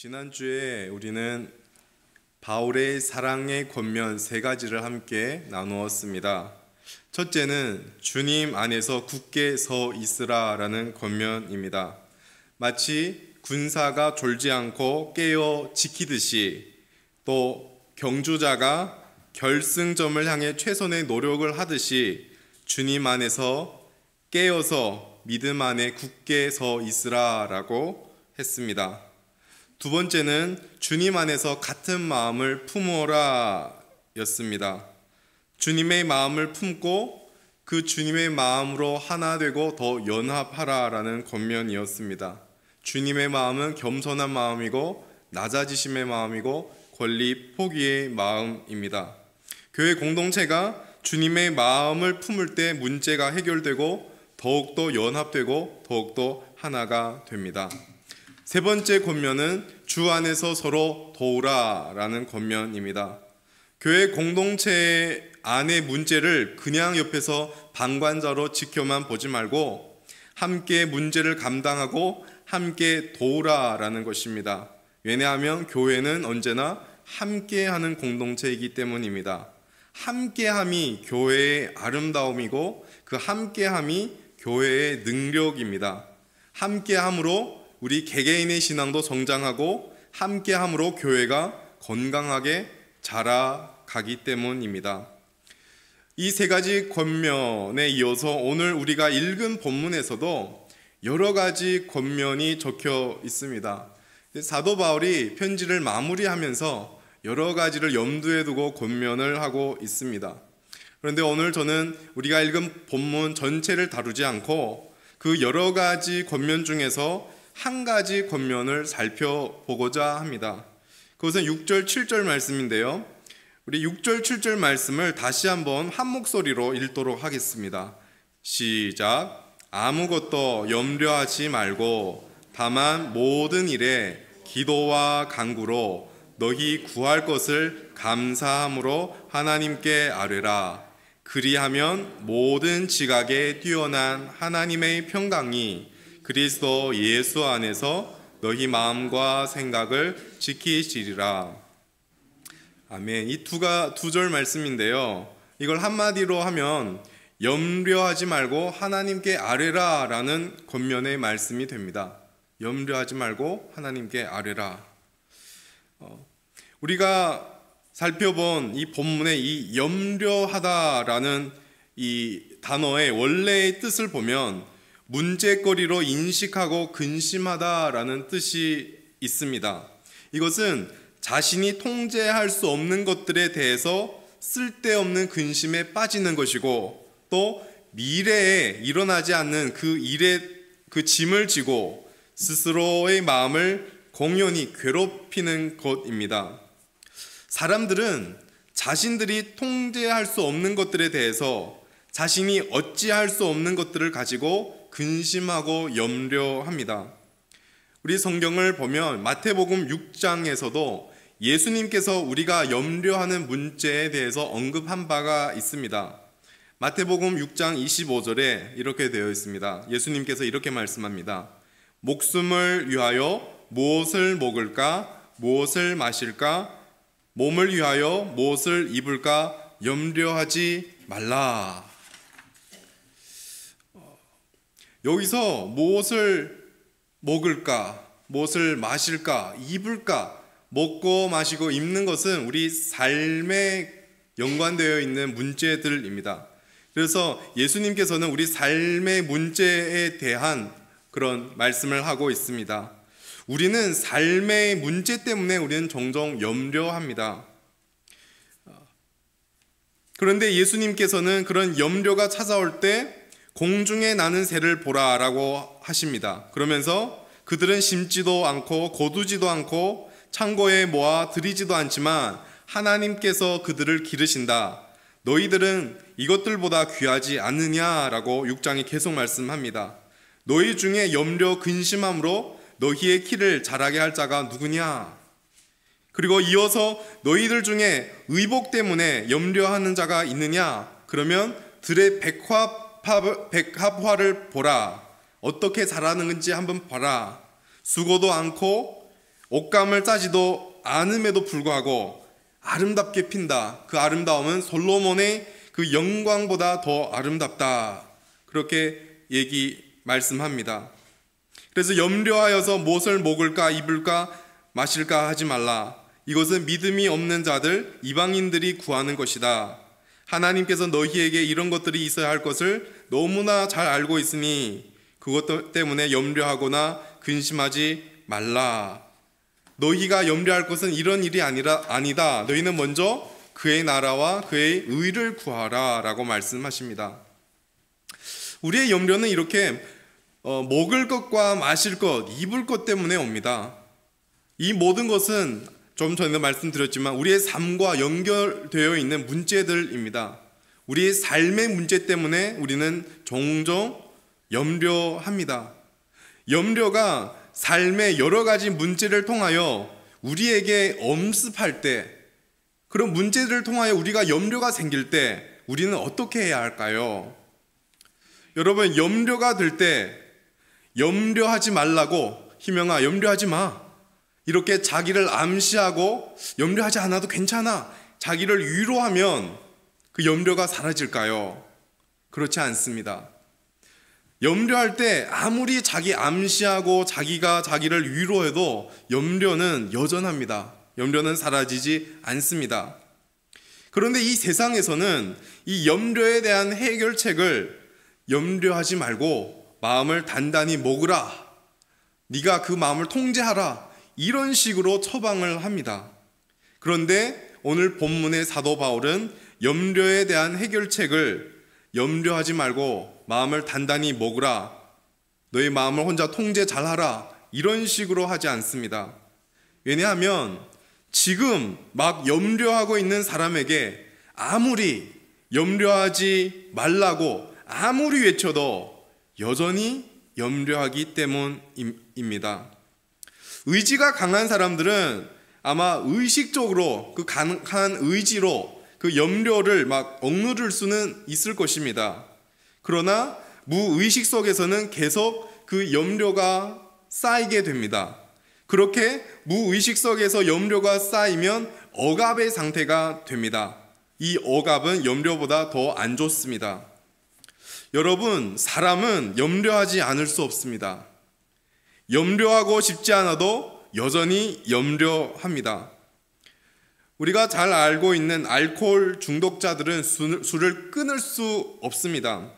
지난주에 우리는 바울의 사랑의 권면 세 가지를 함께 나누었습니다. 첫째는 주님 안에서 굳게 서 있으라라는 권면입니다. 마치 군사가 졸지 않고 깨어 지키듯이, 또 경주자가 결승점을 향해 최선의 노력을 하듯이 주님 안에서 깨어서 믿음 안에 굳게 서 있으라라고 했습니다. 두 번째는 주님 안에서 같은 마음을 품어라 였습니다. 주님의 마음을 품고 그 주님의 마음으로 하나 되고 더 연합하라 라는 권면이었습니다. 주님의 마음은 겸손한 마음이고 낮아지심의 마음이고 권리 포기의 마음입니다. 교회 공동체가 주님의 마음을 품을 때 문제가 해결되고 더욱더 연합되고 더욱더 하나가 됩니다. 세 번째 권면은 주 안에서 서로 도우라 라는 권면입니다. 교회 공동체 안의 문제를 그냥 옆에서 방관자로 지켜만 보지 말고 함께 문제를 감당하고 함께 도우라 라는 것입니다. 왜냐하면 교회는 언제나 함께하는 공동체이기 때문입니다. 함께함이 교회의 아름다움이고 그 함께함이 교회의 능력입니다. 함께함으로 우리 개개인의 신앙도 성장하고 함께함으로 교회가 건강하게 자라가기 때문입니다. 이 세 가지 권면에 이어서 오늘 우리가 읽은 본문에서도 여러 가지 권면이 적혀 있습니다. 사도 바울이 편지를 마무리하면서 여러 가지를 염두에 두고 권면을 하고 있습니다. 그런데 오늘 저는 우리가 읽은 본문 전체를 다루지 않고 그 여러 가지 권면 중에서 한 가지 권면을 살펴보고자 합니다. 그것은 6절, 7절 말씀인데요. 우리 6절, 7절 말씀을 다시 한번 한 목소리로 읽도록 하겠습니다. 시작. 아무것도 염려하지 말고 다만 모든 일에 기도와 간구로 너희 구할 것을 감사함으로 하나님께 아뢰라. 그리하면 모든 지각에 뛰어난 하나님의 평강이 그리스도 예수 안에서 너희 마음과 생각을 지키시리라. 아멘. 이 두 절 말씀인데요. 이걸 한마디로 하면 염려하지 말고 하나님께 아뢰라 라는 권면의 말씀이 됩니다. 염려하지 말고 하나님께 아뢰라. 우리가 살펴본 이 본문의 이 염려하다라는 이 단어의 원래의 뜻을 보면 문제거리로 인식하고 근심하다라는 뜻이 있습니다. 이것은 자신이 통제할 수 없는 것들에 대해서 쓸데없는 근심에 빠지는 것이고, 또 미래에 일어나지 않는 그 일에 그 짐을 지고 스스로의 마음을 공연히 괴롭히는 것입니다. 사람들은 자신들이 통제할 수 없는 것들에 대해서 자신이 어찌할 수 없는 것들을 가지고 근심하고 염려합니다. 우리 성경을 보면 마태복음 6장에서도 예수님께서 우리가 염려하는 문제에 대해서 언급한 바가 있습니다. 마태복음 6장 25절에 이렇게 되어 있습니다. 예수님께서 이렇게 말씀합니다. 목숨을 위하여 무엇을 먹을까? 무엇을 마실까? 몸을 위하여 무엇을 입을까? 염려하지 말라. 여기서 무엇을 먹을까, 무엇을 마실까, 입을까, 먹고 마시고 입는 것은 우리 삶에 연관되어 있는 문제들입니다. 그래서 예수님께서는 우리 삶의 문제에 대한 그런 말씀을 하고 있습니다. 우리는 삶의 문제 때문에 우리는 종종 염려합니다. 그런데 예수님께서는 그런 염려가 찾아올 때 공중에 나는 새를 보라라고 하십니다. 그러면서 그들은 심지도 않고 거두지도 않고 창고에 모아 들이지도 않지만 하나님께서 그들을 기르신다. 너희들은 이것들보다 귀하지 않느냐라고 6장이 계속 말씀합니다. 너희 중에 염려 근심함으로 너희의 키를 자라게 할 자가 누구냐? 그리고 이어서 너희들 중에 의복 때문에 염려하는 자가 있느냐? 그러면 들의 백합화를 보라. 어떻게 자라는지 한번 봐라. 수고도 않고 옷감을 짜지도 않음에도 불구하고 아름답게 핀다. 그 아름다움은 솔로몬의 그 영광보다 더 아름답다. 그렇게 말씀합니다. 그래서 염려하여서 무엇을 먹을까 입을까 마실까 하지 말라. 이것은 믿음이 없는 자들 이방인들이 구하는 것이다. 하나님께서 너희에게 이런 것들이 있어야 할 것을 너무나 잘 알고 있으니 그것 때문에 염려하거나 근심하지 말라. 너희가 염려할 것은 이런 일이 아니다. 너희는 먼저 그의 나라와 그의 의를 구하라 라고 말씀하십니다. 우리의 염려는 이렇게 먹을 것과 마실 것, 입을 것 때문에 옵니다. 이 모든 것은 좀 전에 말씀드렸지만 우리의 삶과 연결되어 있는 문제들입니다. 우리의 삶의 문제 때문에 우리는 종종 염려합니다. 염려가 삶의 여러 가지 문제를 통하여 우리에게 엄습할 때, 그런 문제들을 통하여 우리가 염려가 생길 때 우리는 어떻게 해야 할까요? 여러분, 염려가 들 때 염려하지 말라고, 희명아 염려하지 마, 이렇게 자기를 암시하고 염려하지 않아도 괜찮아, 자기를 위로하면 그 염려가 사라질까요? 그렇지 않습니다. 염려할 때 아무리 자기 암시하고 자기가 자기를 위로해도 염려는 여전합니다. 염려는 사라지지 않습니다. 그런데 이 세상에서는 이 염려에 대한 해결책을 염려하지 말고 마음을 단단히 먹으라, 네가 그 마음을 통제하라, 이런 식으로 처방을 합니다. 그런데 오늘 본문의 사도 바울은 염려에 대한 해결책을 염려하지 말고 마음을 단단히 먹으라, 너의 마음을 혼자 통제 잘하라, 이런 식으로 하지 않습니다. 왜냐하면 지금 막 염려하고 있는 사람에게 아무리 염려하지 말라고 아무리 외쳐도 여전히 염려하기 때문입니다. 의지가 강한 사람들은 아마 의식적으로 그 강한 의지로 그 염려를 막 억누를 수는 있을 것입니다. 그러나 무의식 속에서는 계속 그 염려가 쌓이게 됩니다. 그렇게 무의식 속에서 염려가 쌓이면 억압의 상태가 됩니다. 이 억압은 염려보다 더 안 좋습니다. 여러분, 사람은 염려하지 않을 수 없습니다. 염려하고 싶지 않아도 여전히 염려합니다. 우리가 잘 알고 있는 알코올 중독자들은 술을 끊을 수 없습니다.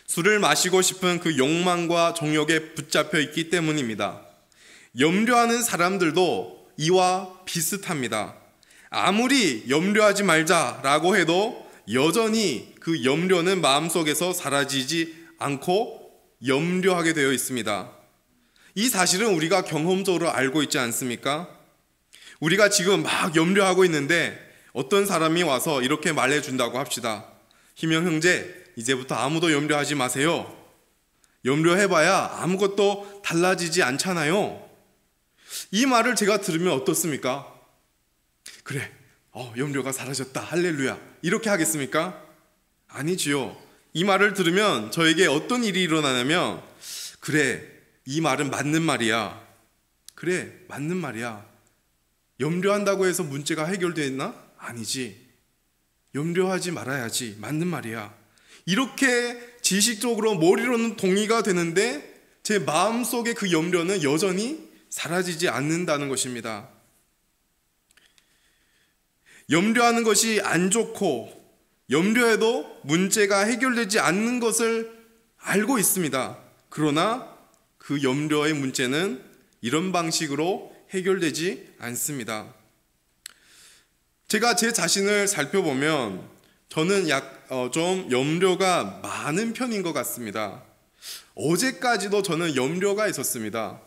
술을 마시고 싶은 그 욕망과 정욕에 붙잡혀 있기 때문입니다. 염려하는 사람들도 이와 비슷합니다. 아무리 염려하지 말자라고 해도 여전히 그 염려는 마음속에서 사라지지 않고 염려하게 되어 있습니다. 이 사실은 우리가 경험적으로 알고 있지 않습니까? 우리가 지금 막 염려하고 있는데 어떤 사람이 와서 이렇게 말해준다고 합시다. 희명 형제, 이제부터 아무도 염려하지 마세요. 염려해봐야 아무것도 달라지지 않잖아요. 이 말을 제가 들으면 어떻습니까? 그래, 염려가 사라졌다, 할렐루야, 이렇게 하겠습니까? 아니지요. 이 말을 들으면 저에게 어떤 일이 일어나냐면, 그래, 이 말은 맞는 말이야. 그래, 맞는 말이야. 염려한다고 해서 문제가 해결되나? 아니지. 염려하지 말아야지. 맞는 말이야. 이렇게 지식적으로 머리로는 동의가 되는데 제 마음속에 그 염려는 여전히 사라지지 않는다는 것입니다. 염려하는 것이 안 좋고 염려해도 문제가 해결되지 않는 것을 알고 있습니다. 그러나 그 염려의 문제는 이런 방식으로 해결되지 않습니다. 제가 제 자신을 살펴보면 저는 좀 염려가 많은 편인 것 같습니다. 어제까지도 저는 염려가 있었습니다.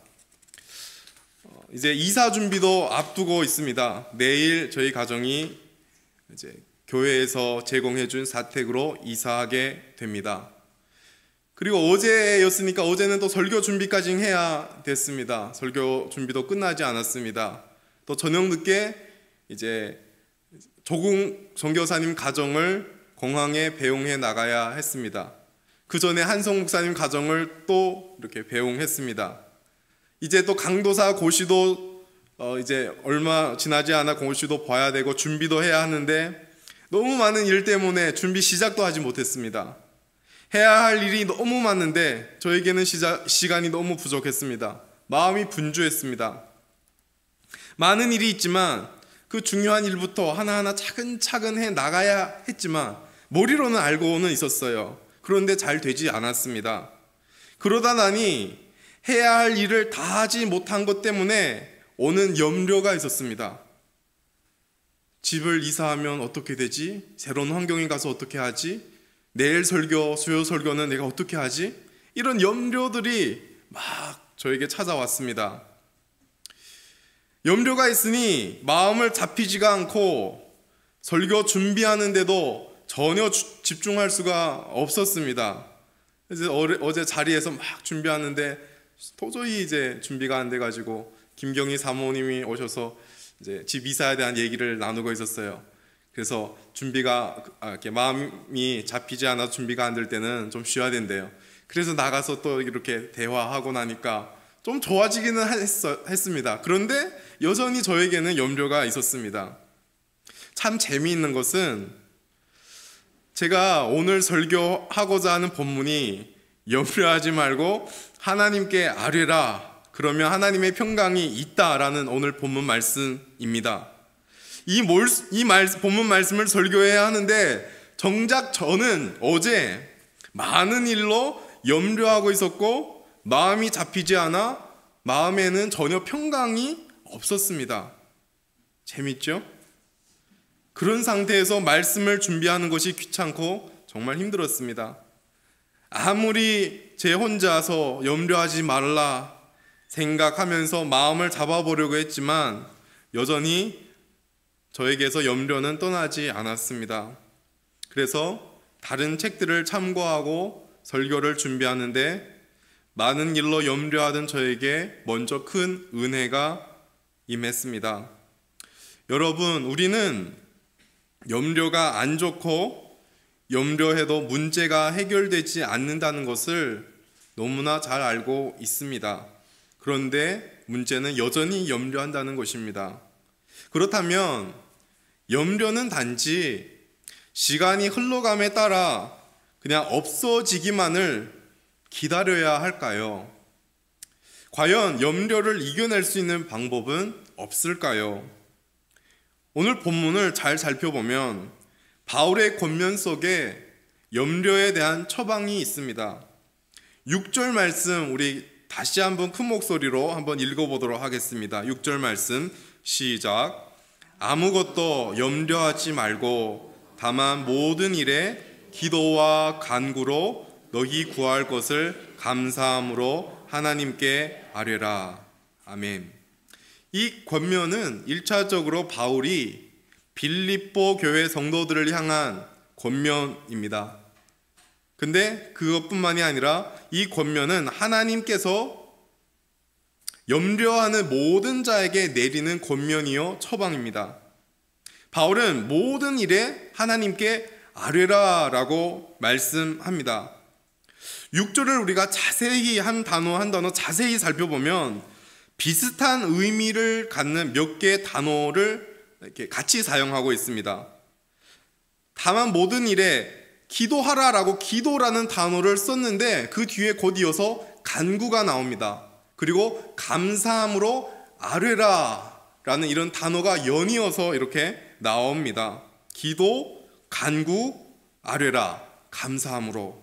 이제 이사 준비도 앞두고 있습니다. 내일 저희 가정이 이제 교회에서 제공해준 사택으로 이사하게 됩니다. 그리고 어제였으니까 어제는 또 설교 준비까지 해야 됐습니다. 설교 준비도 끝나지 않았습니다. 또 저녁 늦게 이제 조궁 선교사님 가정을 공항에 배웅해 나가야 했습니다. 그 전에 한성 목사님 가정을 또 이렇게 배웅했습니다. 이제 또 강도사 고시도 이제 얼마 지나지 않아 공시도 봐야 되고 준비도 해야 하는데 너무 많은 일 때문에 준비 시작도 하지 못했습니다. 해야 할 일이 너무 많은데 저에게는 시간이 너무 부족했습니다. 마음이 분주했습니다. 많은 일이 있지만 그 중요한 일부터 하나하나 차근차근 해 나가야 했지만 머리로는 알고는 있었어요. 그런데 잘 되지 않았습니다. 그러다 나니 해야 할 일을 다 하지 못한 것 때문에 오는 염려가 있었습니다. 집을 이사하면 어떻게 되지? 새로운 환경에 가서 어떻게 하지? 내일 설교, 수요 설교는 내가 어떻게 하지? 이런 염려들이 막 저에게 찾아왔습니다. 염려가 있으니 마음을 잡히지가 않고 설교 준비하는데도 전혀 집중할 수가 없었습니다. 그래서 어제 자리에서 막 준비하는데 도저히 이제 준비가 안 돼가지고 김경희 사모님이 오셔서 이제 집 이사에 대한 얘기를 나누고 있었어요. 그래서 준비가 이렇게 마음이 잡히지 않아서 준비가 안 될 때는 좀 쉬어야 된대요. 그래서 나가서 또 이렇게 대화하고 나니까 좀 좋아지기는 했습니다. 그런데 여전히 저에게는 염려가 있었습니다. 참 재미있는 것은 제가 오늘 설교하고자 하는 본문이 염려하지 말고 하나님께 아뢰라, 그러면 하나님의 평강이 있다라는 오늘 본문 말씀입니다. 이 본문 말씀을 설교해야 하는데 정작 저는 어제 많은 일로 염려하고 있었고 마음이 잡히지 않아 마음에는 전혀 평강이 없었습니다. 재밌죠? 그런 상태에서 말씀을 준비하는 것이 귀찮고 정말 힘들었습니다. 아무리 제 혼자서 염려하지 말라 생각하면서 마음을 잡아보려고 했지만 여전히 저에게서 염려는 떠나지 않았습니다. 그래서 다른 책들을 참고하고 설교를 준비하는데 많은 일로 염려하던 저에게 먼저 큰 은혜가 임했습니다. 여러분, 우리는 염려가 안 좋고 염려해도 문제가 해결되지 않는다는 것을 너무나 잘 알고 있습니다. 그런데 문제는 여전히 염려한다는 것입니다. 그렇다면 염려는 단지 시간이 흘러감에 따라 그냥 없어지기만을 기다려야 할까요? 과연 염려를 이겨낼 수 있는 방법은 없을까요? 오늘 본문을 잘 살펴보면 바울의 권면 속에 염려에 대한 처방이 있습니다. 6절 말씀 우리 다시 한번 큰 목소리로 한번 읽어보도록 하겠습니다. 6절 말씀 시작. 아무것도 염려하지 말고 다만 모든 일에 기도와 간구로 너희 구할 것을 감사함으로 하나님께 아뢰라. 아멘. 이 권면은 1차적으로 바울이 빌립보 교회 성도들을 향한 권면입니다. 근데 그것뿐만이 아니라 이 권면은 하나님께서 염려하는 모든 자에게 내리는 권면이요 처방입니다. 바울은 모든 일에 하나님께 아뢰라라고 말씀합니다. 6절을 우리가 자세히 한 단어 자세히 살펴보면 비슷한 의미를 갖는 몇 개의 단어를 이렇게 같이 사용하고 있습니다. 다만 모든 일에 기도하라라고 기도라는 단어를 썼는데 그 뒤에 곧 이어서 간구가 나옵니다. 그리고 감사함으로 아뢰라라는 이런 단어가 연이어서 이렇게 나옵니다. 기도, 간구, 아뢰라, 감사함으로.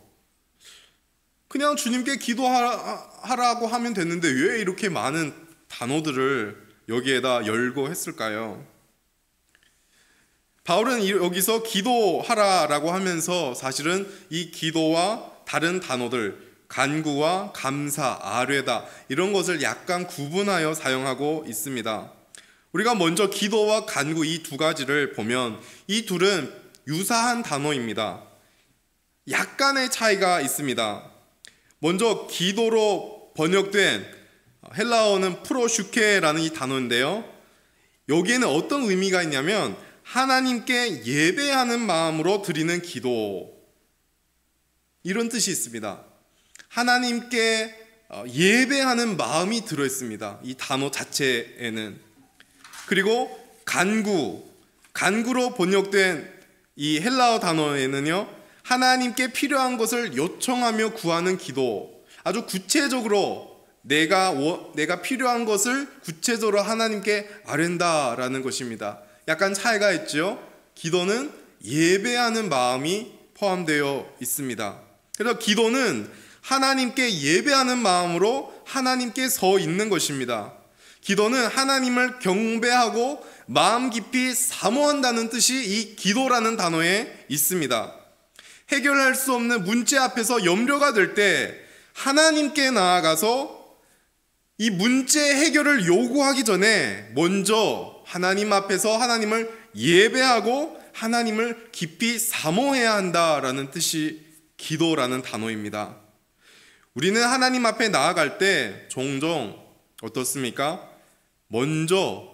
그냥 주님께 기도하라고 하면 됐는데 왜 이렇게 많은 단어들을 여기에다 열고 했을까요? 바울은 여기서 기도하라라고 하면서 사실은 이 기도와 다른 단어들, 간구와 감사, 아뢰다 이런 것을 약간 구분하여 사용하고 있습니다. 우리가 먼저 기도와 간구 이 두 가지를 보면 이 둘은 유사한 단어입니다. 약간의 차이가 있습니다. 먼저 기도로 번역된 헬라어는 프로슈케라는 이 단어인데요. 여기에는 어떤 의미가 있냐면 하나님께 예배하는 마음으로 드리는 기도, 이런 뜻이 있습니다. 하나님께 예배하는 마음이 들어있습니다. 이 단어 자체에는. 그리고 간구로 번역된 이 헬라어 단어에는요, 하나님께 필요한 것을 요청하며 구하는 기도, 아주 구체적으로 내가 필요한 것을 구체적으로 하나님께 아뢰는다라는 것입니다. 약간 차이가 있죠. 기도는 예배하는 마음이 포함되어 있습니다. 그래서 기도는 하나님께 예배하는 마음으로 하나님께 서 있는 것입니다. 기도는 하나님을 경배하고 마음 깊이 사모한다는 뜻이 이 기도라는 단어에 있습니다. 해결할 수 없는 문제 앞에서 염려가 될 때 하나님께 나아가서 이 문제 해결을 요구하기 전에 먼저 하나님 앞에서 하나님을 예배하고 하나님을 깊이 사모해야 한다라는 뜻이 기도라는 단어입니다. 우리는 하나님 앞에 나아갈 때 종종 어떻습니까? 먼저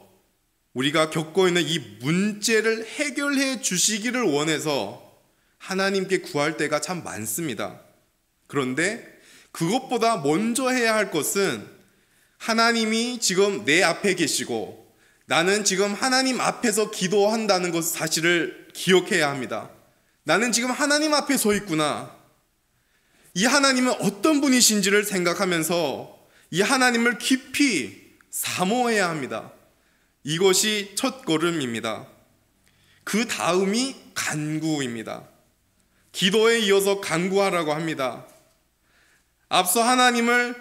우리가 겪고 있는 이 문제를 해결해 주시기를 원해서 하나님께 구할 때가 참 많습니다. 그런데 그것보다 먼저 해야 할 것은 하나님이 지금 내 앞에 계시고 나는 지금 하나님 앞에서 기도한다는 것 사실을 기억해야 합니다. 나는 지금 하나님 앞에 서 있구나. 이 하나님은 어떤 분이신지를 생각하면서 이 하나님을 깊이 사모해야 합니다. 이것이 첫 걸음입니다. 그 다음이 간구입니다. 기도에 이어서 간구하라고 합니다. 앞서 하나님을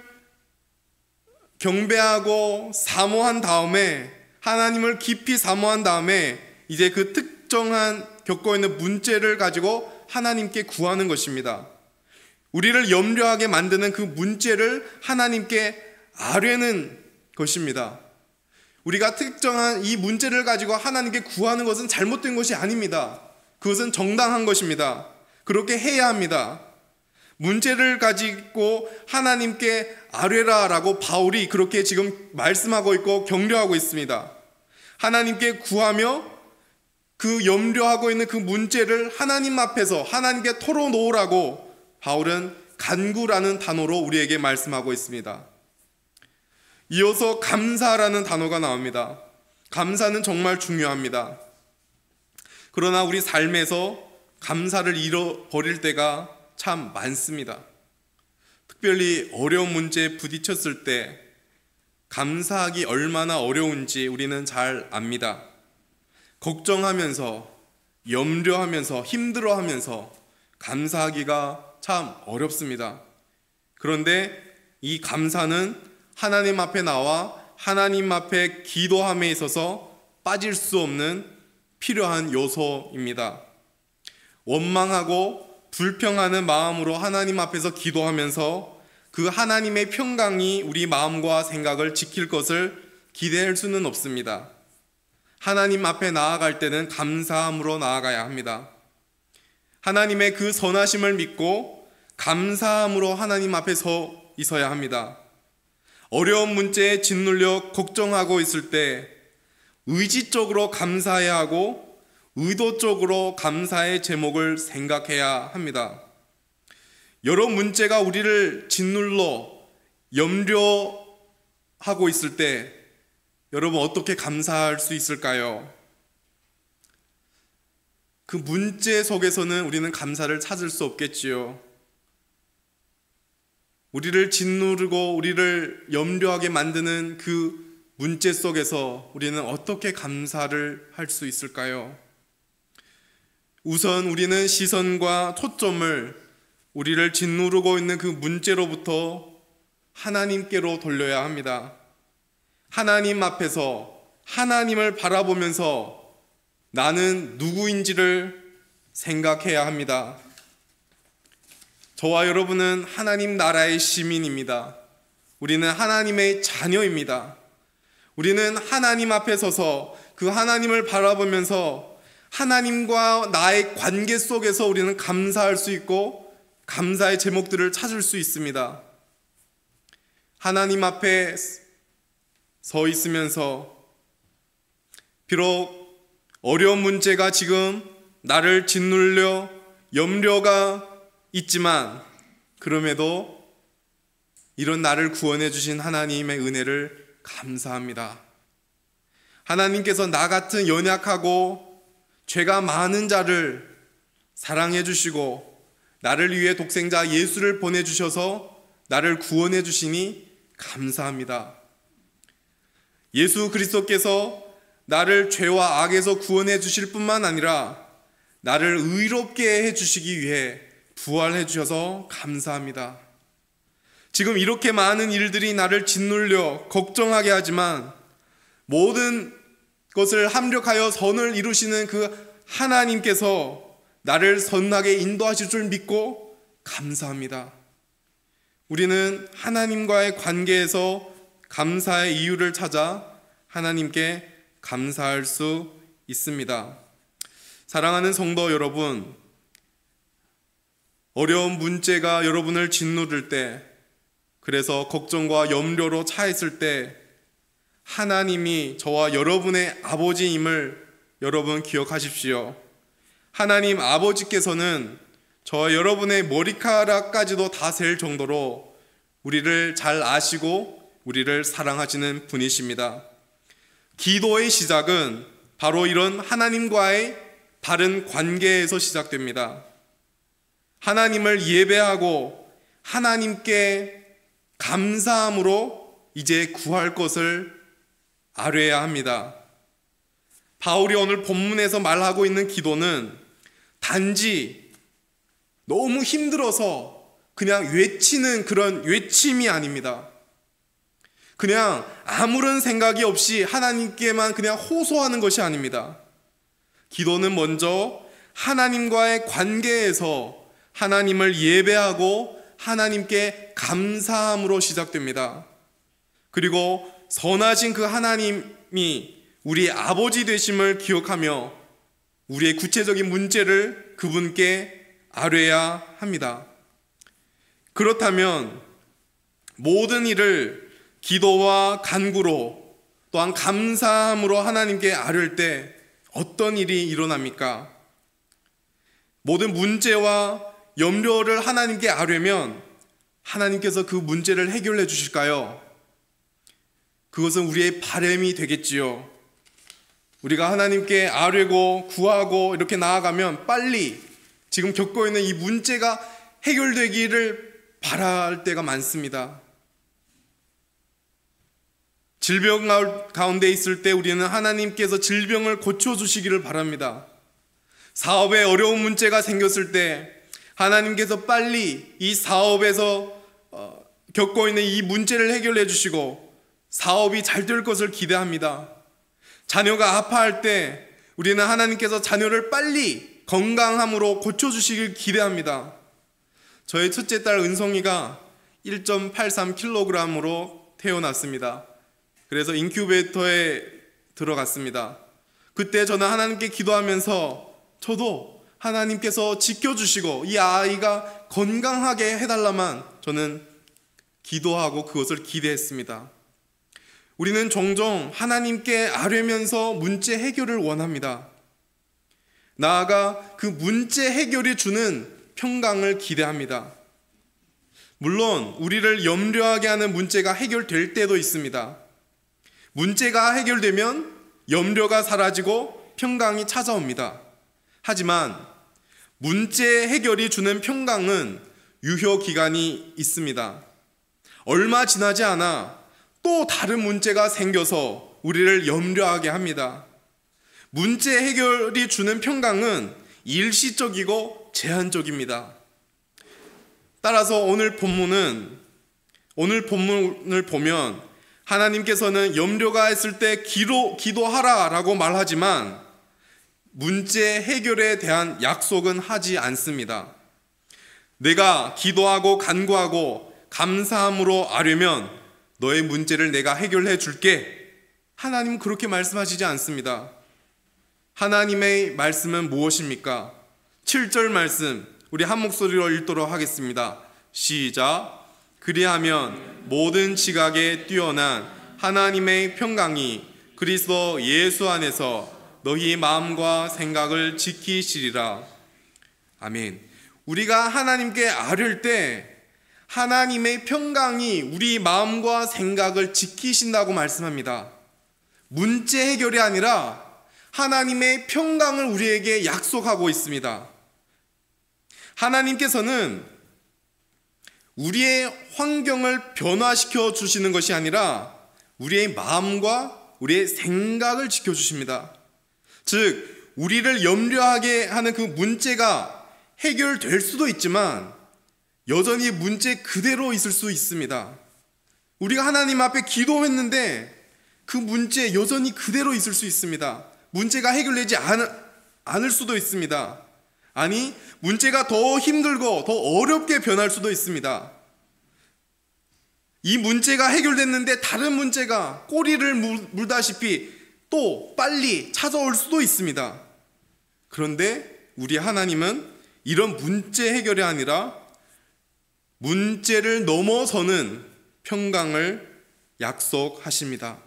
경배하고 사모한 다음에 하나님을 깊이 사모한 다음에 이제 그 특정한 겪고 있는 문제를 가지고 하나님께 구하는 것입니다. 우리를 염려하게 만드는 그 문제를 하나님께 아뢰는 것입니다. 우리가 특정한 이 문제를 가지고 하나님께 구하는 것은 잘못된 것이 아닙니다. 그것은 정당한 것입니다. 그렇게 해야 합니다. 문제를 가지고 하나님께 아뢰라라고 바울이 그렇게 지금 말씀하고 있고 격려하고 있습니다. 하나님께 구하며 그 염려하고 있는 그 문제를 하나님 앞에서 하나님께 털어놓으라고 바울은 간구라는 단어로 우리에게 말씀하고 있습니다. 이어서 감사라는 단어가 나옵니다. 감사는 정말 중요합니다. 그러나 우리 삶에서 감사를 잃어버릴 때가 참 많습니다. 특별히 어려운 문제에 부딪혔을 때 감사하기 얼마나 어려운지 우리는 잘 압니다. 걱정하면서, 염려하면서, 힘들어하면서 감사하기가 참 어렵습니다. 그런데 이 감사는 하나님 앞에 나와 하나님 앞에 기도함에 있어서 빠질 수 없는 필요한 요소입니다. 원망하고 불평하는 마음으로 하나님 앞에서 기도하면서 그 하나님의 평강이 우리 마음과 생각을 지킬 것을 기대할 수는 없습니다. 하나님 앞에 나아갈 때는 감사함으로 나아가야 합니다. 하나님의 그 선하심을 믿고 감사함으로 하나님 앞에 서 있어야 합니다. 어려운 문제에 짓눌려 걱정하고 있을 때 의지적으로 감사해야 하고 의도적으로 감사의 제목을 생각해야 합니다. 여러 문제가 우리를 짓눌러 염려하고 있을 때 여러분 어떻게 감사할 수 있을까요? 그 문제 속에서는 우리는 감사를 찾을 수 없겠지요. 우리를 짓누르고 우리를 염려하게 만드는 그 문제 속에서 우리는 어떻게 감사를 할 수 있을까요? 우선 우리는 시선과 초점을 우리를 짓누르고 있는 그 문제로부터 하나님께로 돌려야 합니다. 하나님 앞에서 하나님을 바라보면서 나는 누구인지를 생각해야 합니다. 저와 여러분은 하나님 나라의 시민입니다. 우리는 하나님의 자녀입니다. 우리는 하나님 앞에 서서 그 하나님을 바라보면서 하나님과 나의 관계 속에서 우리는 감사할 수 있고 감사의 제목들을 찾을 수 있습니다. 하나님 앞에 서 있으면서 비록 어려운 문제가 지금 나를 짓눌려 염려가 있지만 그럼에도 이런 나를 구원해 주신 하나님의 은혜를 감사합니다. 하나님께서 나 같은 연약하고 죄가 많은 자를 사랑해 주시고 나를 위해 독생자 예수를 보내주셔서 나를 구원해 주시니 감사합니다. 예수 그리스도께서 나를 죄와 악에서 구원해 주실 뿐만 아니라 나를 의롭게 해 주시기 위해 부활해 주셔서 감사합니다. 지금 이렇게 많은 일들이 나를 짓눌려 걱정하게 하지만 모든 것을 합력하여 선을 이루시는 그 하나님께서 나를 선하게 인도하실 줄 믿고 감사합니다. 우리는 하나님과의 관계에서 감사의 이유를 찾아 하나님께 감사할 수 있습니다. 사랑하는 성도 여러분, 어려운 문제가 여러분을 짓누를 때, 그래서 걱정과 염려로 차 있을 때 하나님이 저와 여러분의 아버지임을 여러분 기억하십시오. 하나님 아버지께서는 저와 여러분의 머리카락까지도 다 셀 정도로 우리를 잘 아시고 우리를 사랑하시는 분이십니다. 기도의 시작은 바로 이런 하나님과의 바른 관계에서 시작됩니다. 하나님을 예배하고 하나님께 감사함으로 이제 구할 것을 아뢰야 합니다. 바울이 오늘 본문에서 말하고 있는 기도는 단지 너무 힘들어서 그냥 외치는 그런 외침이 아닙니다. 그냥 아무런 생각이 없이 하나님께만 그냥 호소하는 것이 아닙니다. 기도는 먼저 하나님과의 관계에서 하나님을 예배하고 하나님께 감사함으로 시작됩니다. 그리고 선하신 그 하나님이 우리 아버지 되심을 기억하며 우리의 구체적인 문제를 그분께 아뢰야 합니다. 그렇다면 모든 일을 기도와 간구로 또한 감사함으로 하나님께 아뢰을 때 어떤 일이 일어납니까? 모든 문제와 염려를 하나님께 아뢰면 하나님께서 그 문제를 해결해 주실까요? 그것은 우리의 바람이 되겠지요. 우리가 하나님께 아뢰고 구하고 이렇게 나아가면 빨리 지금 겪고 있는 이 문제가 해결되기를 바랄 때가 많습니다. 질병 가운데 있을 때 우리는 하나님께서 질병을 고쳐주시기를 바랍니다. 사업에 어려운 문제가 생겼을 때 하나님께서 빨리 이 사업에서 겪고 있는 이 문제를 해결해 주시고 사업이 잘 될 것을 기대합니다. 자녀가 아파할 때 우리는 하나님께서 자녀를 빨리 건강함으로 고쳐주시길 기대합니다. 저의 첫째 딸 은성이가 1.83kg으로 태어났습니다. 그래서 인큐베이터에 들어갔습니다. 그때 저는 하나님께 기도하면서 저도 하나님께서 지켜주시고 이 아이가 건강하게 해달라만 저는 기도하고 그것을 기대했습니다. 우리는 종종 하나님께 아뢰면서 문제 해결을 원합니다. 나아가 그 문제 해결이 주는 평강을 기대합니다. 물론 우리를 염려하게 하는 문제가 해결될 때도 있습니다. 문제가 해결되면 염려가 사라지고 평강이 찾아옵니다. 하지만 문제 해결이 주는 평강은 유효 기간이 있습니다. 얼마 지나지 않아 또 다른 문제가 생겨서 우리를 염려하게 합니다. 문제 해결이 주는 평강은 일시적이고 제한적입니다. 따라서 오늘 본문을 보면 하나님께서는 염려가 있을 때 기도하라 라고 말하지만 문제 해결에 대한 약속은 하지 않습니다. 내가 기도하고 간구하고 감사함으로 아뢰면 너의 문제를 내가 해결해 줄게. 하나님은 그렇게 말씀하시지 않습니다. 하나님의 말씀은 무엇입니까? 7절 말씀 우리 한 목소리로 읽도록 하겠습니다. 시작. 그리하면 모든 지각에 뛰어난 하나님의 평강이 그리스도 예수 안에서 너희 마음과 생각을 지키시리라. 아멘. 우리가 하나님께 아뢰을 때 하나님의 평강이 우리 마음과 생각을 지키신다고 말씀합니다. 문제 해결이 아니라 하나님의 평강을 우리에게 약속하고 있습니다. 하나님께서는 우리의 환경을 변화시켜 주시는 것이 아니라 우리의 마음과 우리의 생각을 지켜주십니다. 즉, 우리를 염려하게 하는 그 문제가 해결될 수도 있지만 여전히 문제 그대로 있을 수 있습니다. 우리가 하나님 앞에 기도했는데 그 문제 여전히 그대로 있을 수 있습니다. 문제가 해결되지 않을 수도 있습니다. 아니, 문제가 더 힘들고 더 어렵게 변할 수도 있습니다. 이 문제가 해결됐는데 다른 문제가 꼬리를 물다시피 또 빨리 찾아올 수도 있습니다. 그런데 우리 하나님은 이런 문제 해결이 아니라 문제를 넘어서는 평강을 약속하십니다.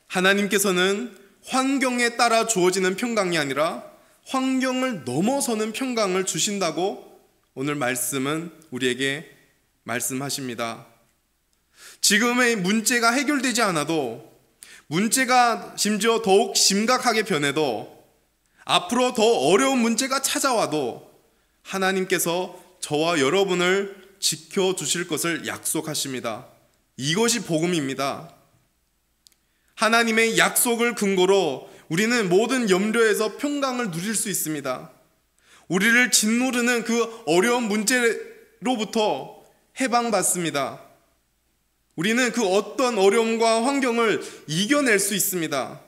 하나님께서는 환경에 따라 주어지는 평강이 아니라 환경을 넘어서는 평강을 주신다고 오늘 말씀은 우리에게 말씀하십니다. 지금의 문제가 해결되지 않아도, 문제가 심지어 더욱 심각하게 변해도, 앞으로 더 어려운 문제가 찾아와도 하나님께서 저와 여러분을 지켜주실 것을 약속하십니다. 이것이 복음입니다. 하나님의 약속을 근거로 우리는 모든 염려에서 평강을 누릴 수 있습니다. 우리를 짓누르는 그 어려운 문제로부터 해방받습니다. 우리는 그 어떤 어려움과 환경을 이겨낼 수 있습니다.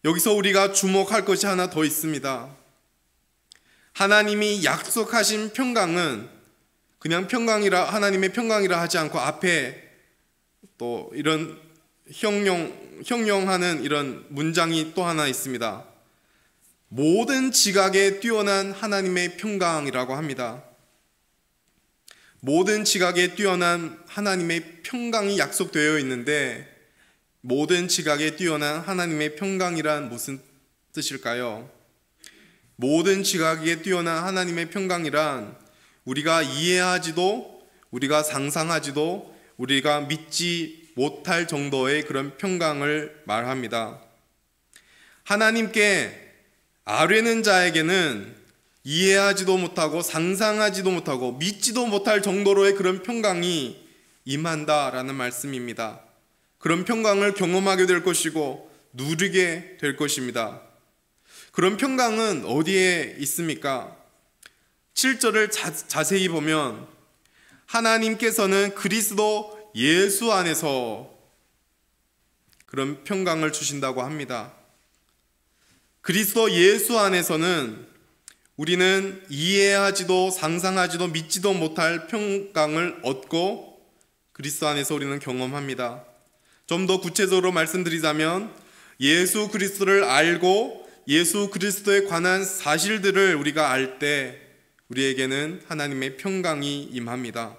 여기서 우리가 주목할 것이 하나 더 있습니다. 하나님이 약속하신 평강은 그냥 평강이라, 하나님의 평강이라 하지 않고 앞에 또 이런 형용하는 이런 문장이 또 하나 있습니다. 모든 지각에 뛰어난 하나님의 평강이라고 합니다. 모든 지각에 뛰어난 하나님의 평강이 약속되어 있는데, 모든 지각에 뛰어난 하나님의 평강이란 무슨 뜻일까요? 모든 지각에 뛰어난 하나님의 평강이란 우리가 이해하지도, 우리가 상상하지도, 우리가 믿지 못할 정도의 그런 평강을 말합니다. 하나님께 아뢰는 자에게는 이해하지도 못하고 상상하지도 못하고 믿지도 못할 정도로의 그런 평강이 임한다라는 말씀입니다. 그런 평강을 경험하게 될 것이고 누리게 될 것입니다. 그런 평강은 어디에 있습니까? 7절을 자세히 보면 하나님께서는 그리스도 예수 안에서 그런 평강을 주신다고 합니다. 그리스도 예수 안에서는 우리는 이해하지도 상상하지도 믿지도 못할 평강을 얻고 그리스도 안에서 우리는 경험합니다. 좀 더 구체적으로 말씀드리자면 예수 그리스도를 알고 예수 그리스도에 관한 사실들을 우리가 알 때 우리에게는 하나님의 평강이 임합니다.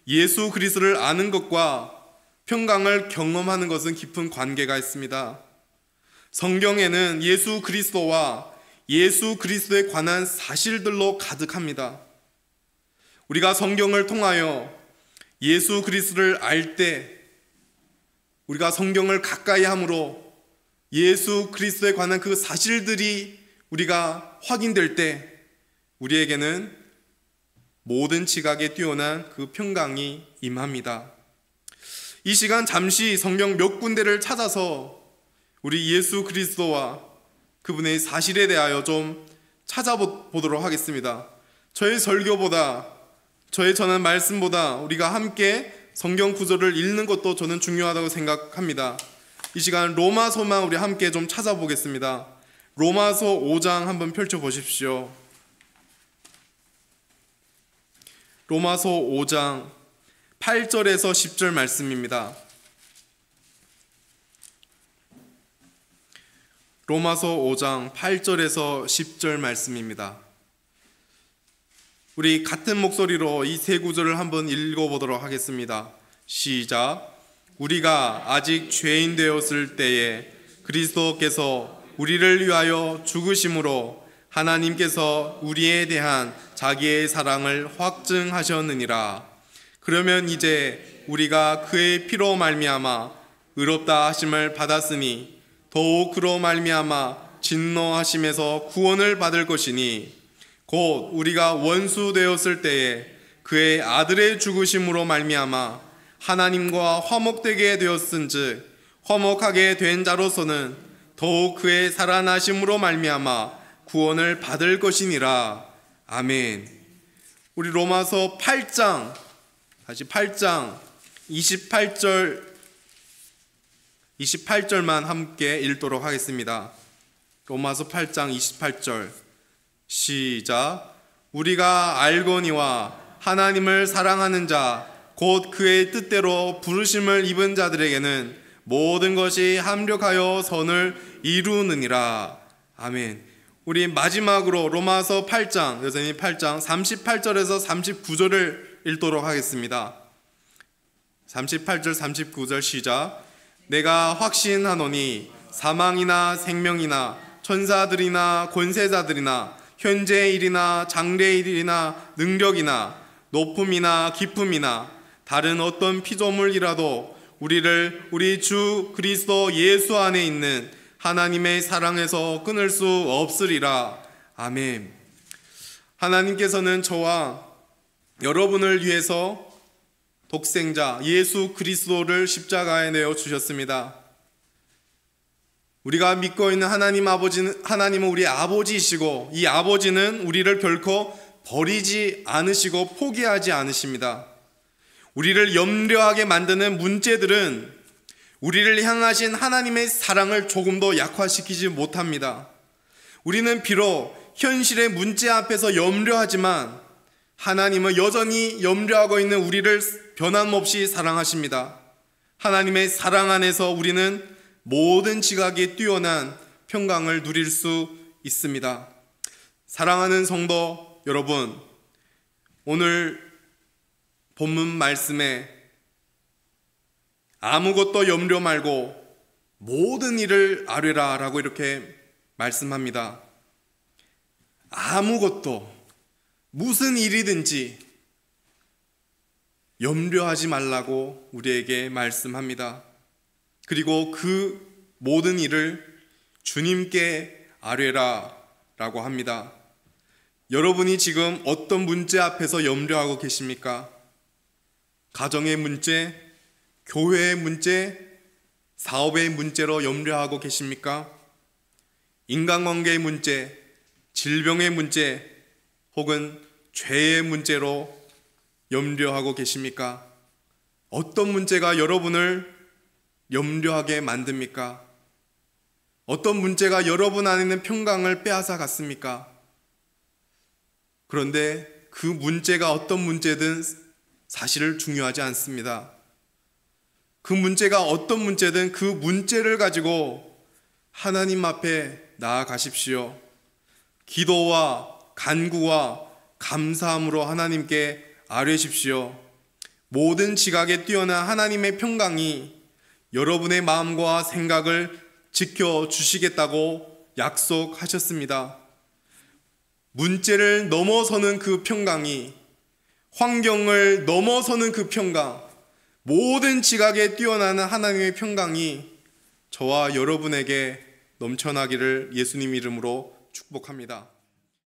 예수 그리스도를 아는 것과 평강을 경험하는 것은 깊은 관계가 있습니다. 성경에는 예수 그리스도와 예수 그리스도에 관한 사실들로 가득합니다. 우리가 성경을 통하여 예수 그리스도를 알 때, 우리가 성경을 가까이 함으로 예수 그리스도에 관한 그 사실들이 우리가 확인될 때 우리에게는 모든 지각에 뛰어난 그 평강이 임합니다. 이 시간 잠시 성경 몇 군데를 찾아서 우리 예수 그리스도와 그분의 사실에 대하여 좀 찾아보도록 하겠습니다. 저의 설교보다, 저의 전한 말씀보다 우리가 함께 성경 구절을 읽는 것도 저는 중요하다고 생각합니다. 이 시간 로마서만 우리 함께 좀 찾아보겠습니다. 로마서 5장 한번 펼쳐보십시오. 로마서 5장 8절에서 10절 말씀입니다. 로마서 5장 8절에서 10절 말씀입니다. 우리 같은 목소리로 이 세 구절을 한번 읽어보도록 하겠습니다. 시작. 우리가 아직 죄인 되었을 때에 그리스도께서 우리를 위하여 죽으심으로 하나님께서 우리에 대한 자기의 사랑을 확증하셨느니라. 그러면 이제 우리가 그의 피로 말미암아 의롭다 하심을 받았으니 더욱 그로 말미암아 진노하심에서 구원을 받을 것이니 곧 우리가 원수 되었을 때에 그의 아들의 죽으심으로 말미암아 하나님과 화목되게 되었은즉 화목하게 된 자로서는 더욱 그의 살아나심으로 말미암아 구원을 받을 것이니라. 아멘. 우리 로마서 8장 28절만 함께 읽도록 하겠습니다. 로마서 8장 28절 시작. 우리가 알거니와 하나님을 사랑하는 자 곧 그의 뜻대로 부르심을 입은 자들에게는 모든 것이 합력하여 선을 이루느니라. 아멘. 우리 마지막으로 로마서 8장, 여전히 8장 38절에서 39절을 읽도록 하겠습니다. 38절 39절 시작. 내가 확신하노니 사망이나 생명이나 천사들이나 권세자들이나 현재의 일이나 장래의 일이나 능력이나 높음이나 깊음이나 다른 어떤 피조물이라도 우리를 우리 주 그리스도 예수 안에 있는 하나님의 사랑에서 끊을 수 없으리라. 아멘. 하나님께서는 저와 여러분을 위해서 독생자 예수 그리스도를 십자가에 내어 주셨습니다. 우리가 믿고 있는 하나님은 우리 아버지이시고 이 아버지는 우리를 결코 버리지 않으시고 포기하지 않으십니다. 우리를 염려하게 만드는 문제들은 우리를 향하신 하나님의 사랑을 조금도 약화시키지 못합니다. 우리는 비록 현실의 문제 앞에서 염려하지만 하나님은 여전히 염려하고 있는 우리를 변함없이 사랑하십니다. 하나님의 사랑 안에서 우리는 모든 지각에 뛰어난 평강을 누릴 수 있습니다. 사랑하는 성도 여러분, 오늘 본문 말씀에 아무것도 염려 말고 모든 일을 아뢰라 라고 이렇게 말씀합니다. 아무것도, 무슨 일이든지 염려하지 말라고 우리에게 말씀합니다. 그리고 그 모든 일을 주님께 아뢰라 라고 합니다. 여러분이 지금 어떤 문제 앞에서 염려하고 계십니까? 가정의 문제, 교회의 문제, 사업의 문제로 염려하고 계십니까? 인간관계의 문제, 질병의 문제, 혹은 죄의 문제로 염려하고 계십니까? 어떤 문제가 여러분을 염려하게 만듭니까? 어떤 문제가 여러분 안에 있는 평강을 빼앗아 갔습니까? 그런데 그 문제가 어떤 문제든 사실 중요하지 않습니다. 그 문제가 어떤 문제든 그 문제를 가지고 하나님 앞에 나아가십시오. 기도와 간구와 감사함으로 하나님께 아뢰십시오. 모든 지각에 뛰어난 하나님의 평강이 여러분의 마음과 생각을 지켜주시겠다고 약속하셨습니다. 문제를 넘어서는 그 평강이, 환경을 넘어서는 그 평강, 모든 지각에 뛰어나는 하나님의 평강이 저와 여러분에게 넘쳐나기를 예수님 이름으로 축복합니다.